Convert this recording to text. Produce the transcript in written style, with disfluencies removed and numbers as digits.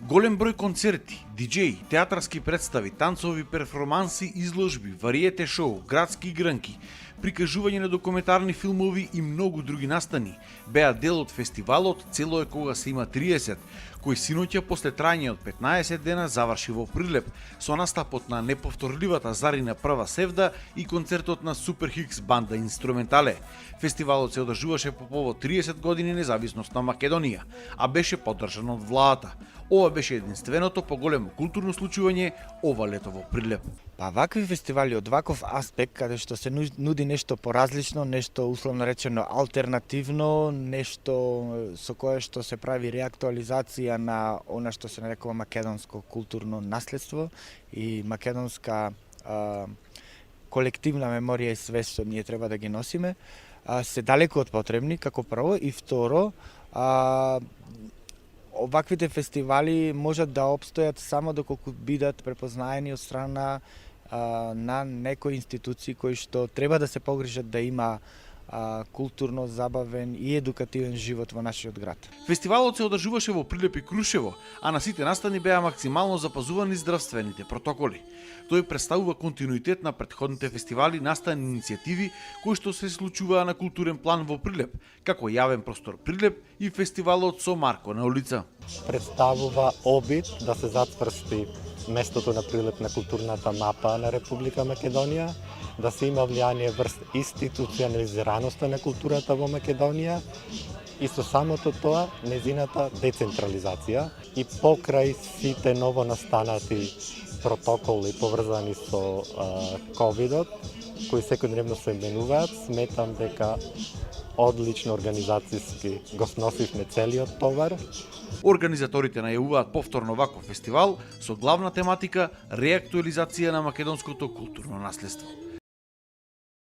Голем број концерти, диџеи, театарски представи, танцови перформанси, изложби, вариете шоу, градски игранки, прикажување на документарни филмови и многу други настани беа дел од фестивалот "Цело е кога се има 30", кој синоќа после трајање од 15 дена заврши во Прилеп со настапот на неповторливата Зарина прва севда и концертот на Супер Хикс банда Инструментале. Фестивалот се одржуваше по повод 30 години независност на Македонија, а беше поддржан од владата. Ова беше единственото поголемо културно случување ова лето во Прилеп. Па вакви фестивали од ваков аспект, каде што се нуди нешто поразлично, нешто условно речено алтернативно, нешто со кое што се прави реактуализација на она што се нарекува македонско културно наследство и македонска колективна меморија и свест што ние треба да ги носиме, се далеку од потребни, како прво, и второ, оваквите фестивали можат да обстојат само доколку бидат препознаени од страна на некои институции кои што треба да се погрижат да има културно забавен и едукативен живот во нашиот град. Фестивалот се одржуваше во Прилеп и Крушево, а на сите настани беа максимално запазувани здравствените протоколи. Тој представува континуитет на претходните фестивали, настани иницијативи кои што се случуваа на културен план во Прилеп, како јавен простор Прилеп и фестивалот со Марко на улица. Представува обид да се затврсти местото на Прилеп на културната мапа на Република Македонија, да се има влијание врз институционализираноста на културата во Македонија и со самото тоа незината децентрализација и покрај сите новонастанати протоколи поврзани со ковидот, кои секојдневно се менуваат, сметам дека одлично организацијски го сносивме целиот товар. Организаторите најавуваат повторно ваков фестивал со главна тематика реактуализација на македонското културно наследство.